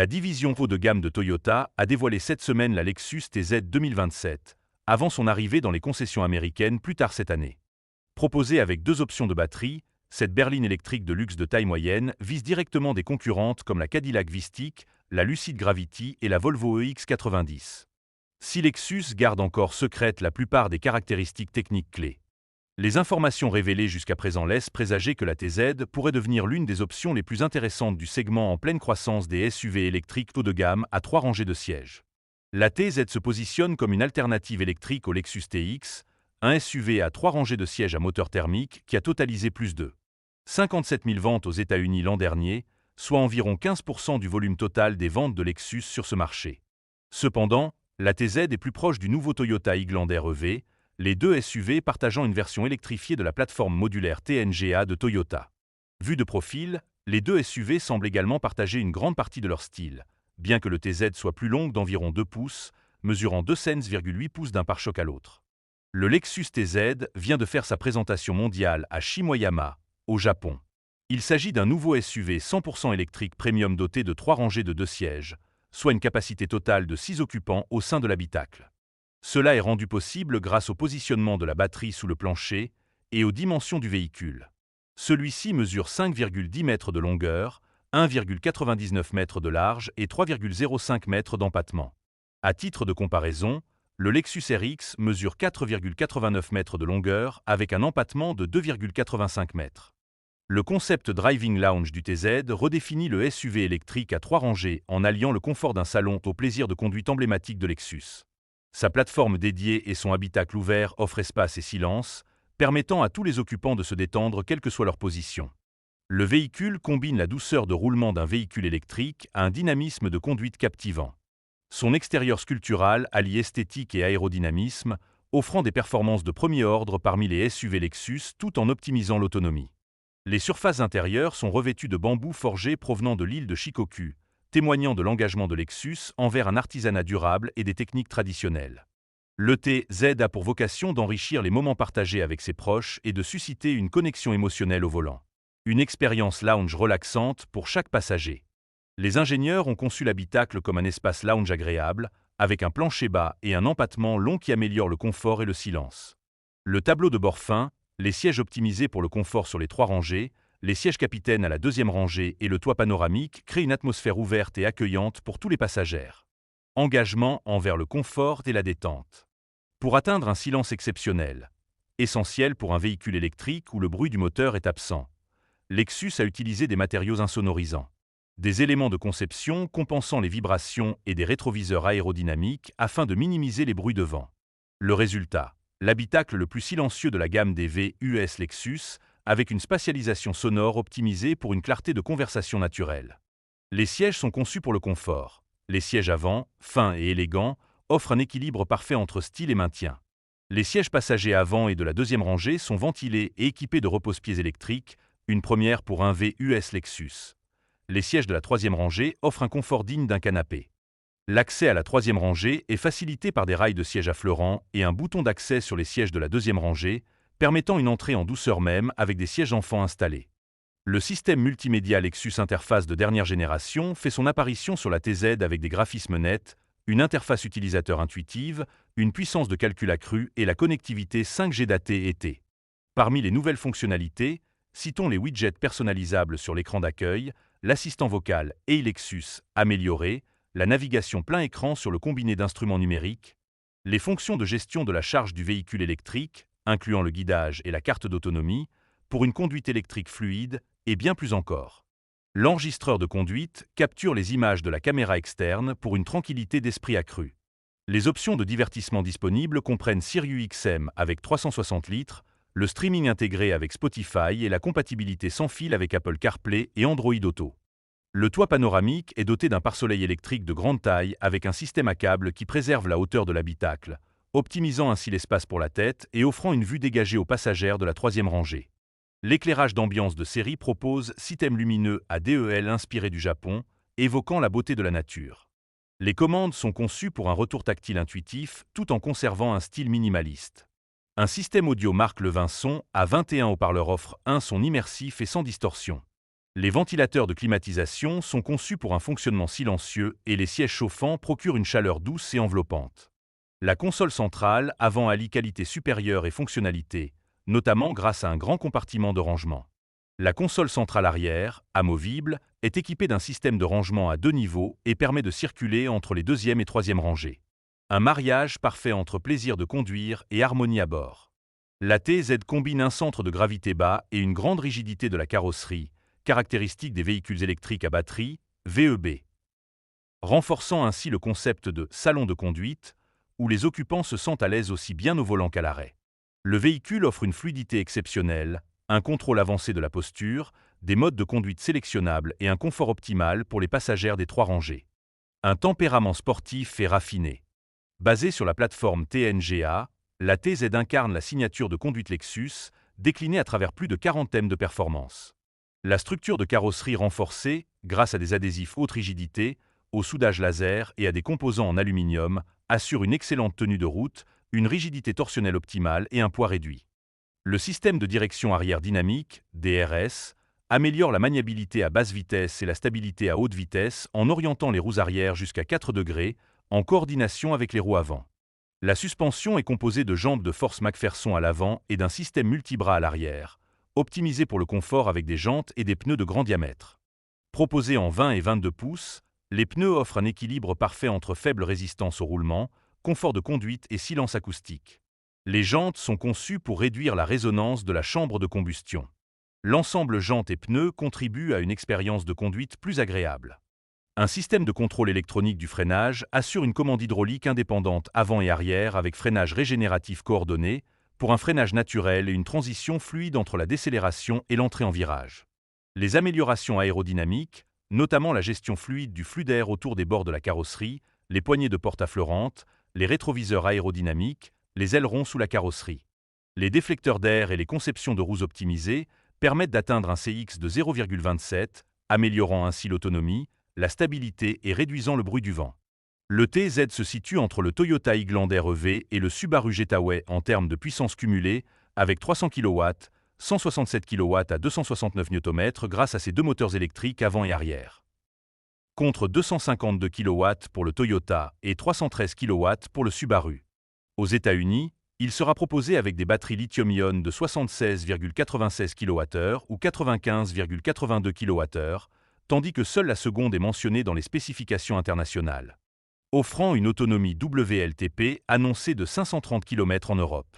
La division haut de gamme de Toyota a dévoilé cette semaine la Lexus TZ 2027, avant son arrivée dans les concessions américaines plus tard cette année. Proposée avec 2 options de batterie, cette berline électrique de luxe de taille moyenne vise directement des concurrentes comme la Cadillac Vistik, la Lucid Gravity et la Volvo EX90. Si Lexus garde encore secrètes la plupart des caractéristiques techniques clés, les informations révélées jusqu'à présent laissent présager que la TZ pourrait devenir l'une des options les plus intéressantes du segment en pleine croissance des SUV électriques haut de gamme à 3 rangées de sièges. La TZ se positionne comme une alternative électrique au Lexus TX, un SUV à 3 rangées de sièges à moteur thermique qui a totalisé plus de 57 000 ventes aux États-Unis l'an dernier, soit environ 15% du volume total des ventes de Lexus sur ce marché. Cependant, la TZ est plus proche du nouveau Toyota Highlander EV, les 2 SUV partageant une version électrifiée de la plateforme modulaire TNGA de Toyota. Vu de profil, les 2 SUV semblent également partager une grande partie de leur style, bien que le TZ soit plus long d'environ 2 pouces, mesurant 2,8 pouces d'un pare-choc à l'autre. Le Lexus TZ vient de faire sa présentation mondiale à Shimoyama, au Japon. Il s'agit d'un nouveau SUV 100% électrique premium doté de 3 rangées de 2 sièges, soit une capacité totale de 6 occupants au sein de l'habitacle. Cela est rendu possible grâce au positionnement de la batterie sous le plancher et aux dimensions du véhicule. Celui-ci mesure 5,10 mètres de longueur, 1,99 mètres de large et 3,05 mètres d'empattement. À titre de comparaison, le Lexus RX mesure 4,89 mètres de longueur avec un empattement de 2,85 mètres. Le concept Driving Lounge du TZ redéfinit le SUV électrique à 3 rangées en alliant le confort d'un salon au plaisir de conduite emblématique de Lexus. Sa plateforme dédiée et son habitacle ouvert offrent espace et silence, permettant à tous les occupants de se détendre quelle que soit leur position. Le véhicule combine la douceur de roulement d'un véhicule électrique à un dynamisme de conduite captivant. Son extérieur sculptural allie esthétique et aérodynamisme, offrant des performances de premier ordre parmi les SUV Lexus tout en optimisant l'autonomie. Les surfaces intérieures sont revêtues de bambous forgés provenant de l'île de Shikoku, témoignant de l'engagement de Lexus envers un artisanat durable et des techniques traditionnelles. Le TZ a pour vocation d'enrichir les moments partagés avec ses proches et de susciter une connexion émotionnelle au volant. Une expérience lounge relaxante pour chaque passager. Les ingénieurs ont conçu l'habitacle comme un espace lounge agréable, avec un plancher bas et un empattement long qui améliore le confort et le silence. Le tableau de bord fin, les sièges optimisés pour le confort sur les 3 rangées, les sièges capitaines à la 2e rangée et le toit panoramique créent une atmosphère ouverte et accueillante pour tous les passagers. Engagement envers le confort et la détente. Pour atteindre un silence exceptionnel, essentiel pour un véhicule électrique où le bruit du moteur est absent, Lexus a utilisé des matériaux insonorisants. Des éléments de conception compensant les vibrations et des rétroviseurs aérodynamiques afin de minimiser les bruits de vent. Le résultat, l'habitacle le plus silencieux de la gamme des VUS Lexus, avec une spatialisation sonore optimisée pour une clarté de conversation naturelle. Les sièges sont conçus pour le confort. Les sièges avant, fins et élégants, offrent un équilibre parfait entre style et maintien. Les sièges passagers avant et de la 2e rangée sont ventilés et équipés de repose-pieds électriques, une première pour un VUS Lexus. Les sièges de la 3e rangée offrent un confort digne d'un canapé. L'accès à la 3e rangée est facilité par des rails de siège affleurants et un bouton d'accès sur les sièges de la 2e rangée, permettant une entrée en douceur même avec des sièges enfants installés. Le système multimédia Lexus Interface de dernière génération fait son apparition sur la TZ avec des graphismes nets, une interface utilisateur intuitive, une puissance de calcul accrue et la connectivité 5G AT&T. Parmi les nouvelles fonctionnalités, citons les widgets personnalisables sur l'écran d'accueil, l'assistant vocal Hey Lexus amélioré, la navigation plein écran sur le combiné d'instruments numériques, les fonctions de gestion de la charge du véhicule électrique, incluant le guidage et la carte d'autonomie, pour une conduite électrique fluide, et bien plus encore. L'enregistreur de conduite capture les images de la caméra externe pour une tranquillité d'esprit accrue. Les options de divertissement disponibles comprennent Sirius XM avec 360 litres, le streaming intégré avec Spotify et la compatibilité sans fil avec Apple CarPlay et Android Auto. Le toit panoramique est doté d'un pare-soleil électrique de grande taille avec un système à câble qui préserve la hauteur de l'habitacle, optimisant ainsi l'espace pour la tête et offrant une vue dégagée aux passagers de la 3e rangée. L'éclairage d'ambiance de série propose 6 thèmes lumineux à DEL inspirés du Japon, évoquant la beauté de la nature. Les commandes sont conçues pour un retour tactile intuitif tout en conservant un style minimaliste. Un système audio marque le 20 sons à 21 haut-parleurs offre un son immersif et sans distorsion. Les ventilateurs de climatisation sont conçus pour un fonctionnement silencieux et les sièges chauffants procurent une chaleur douce et enveloppante. La console centrale avant allie qualité supérieure et fonctionnalité, notamment grâce à un grand compartiment de rangement. La console centrale arrière, amovible, est équipée d'un système de rangement à 2 niveaux et permet de circuler entre les deuxième et troisième rangées. Un mariage parfait entre plaisir de conduire et harmonie à bord. La TZ combine un centre de gravité bas et une grande rigidité de la carrosserie, caractéristique des véhicules électriques à batterie, VEB. Renforçant ainsi le concept de « salon de conduite », où les occupants se sentent à l'aise aussi bien au volant qu'à l'arrêt. Le véhicule offre une fluidité exceptionnelle, un contrôle avancé de la posture, des modes de conduite sélectionnables et un confort optimal pour les passagères des 3 rangées. Un tempérament sportif et raffiné. Basée sur la plateforme TNGA, la TZ incarne la signature de conduite Lexus, déclinée à travers plus de 40 thèmes de performance. La structure de carrosserie renforcée, grâce à des adhésifs haute rigidité, au soudage laser et à des composants en aluminium, assure une excellente tenue de route, une rigidité torsionnelle optimale et un poids réduit. Le système de direction arrière dynamique, DRS, améliore la maniabilité à basse vitesse et la stabilité à haute vitesse en orientant les roues arrière jusqu'à 4 degrés, en coordination avec les roues avant. La suspension est composée de jambes de force McPherson à l'avant et d'un système multibras à l'arrière, optimisé pour le confort avec des jantes et des pneus de grand diamètre. Proposés en 20 et 22 pouces, les pneus offrent un équilibre parfait entre faible résistance au roulement, confort de conduite et silence acoustique. Les jantes sont conçues pour réduire la résonance de la chambre de combustion. L'ensemble jantes et pneus contribue à une expérience de conduite plus agréable. Un système de contrôle électronique du freinage assure une commande hydraulique indépendante avant et arrière avec freinage régénératif coordonné pour un freinage naturel et une transition fluide entre la décélération et l'entrée en virage. Les améliorations aérodynamiques, notamment la gestion fluide du flux d'air autour des bords de la carrosserie, les poignées de porte affleurantes, les rétroviseurs aérodynamiques, les ailerons sous la carrosserie. Les déflecteurs d'air et les conceptions de roues optimisées permettent d'atteindre un CX de 0,27, améliorant ainsi l'autonomie, la stabilité et réduisant le bruit du vent. Le TZ se situe entre le Toyota Highlander EV et le Subaru Getaway en termes de puissance cumulée, avec 300 kW, 167 kW à 269 Nm grâce à ses 2 moteurs électriques avant et arrière. Contre 252 kW pour le Toyota et 313 kW pour le Subaru. Aux États-Unis, il sera proposé avec des batteries lithium-ion de 76,96 kWh ou 95,82 kWh, tandis que seule la seconde est mentionnée dans les spécifications internationales, offrant une autonomie WLTP annoncée de 530 km en Europe.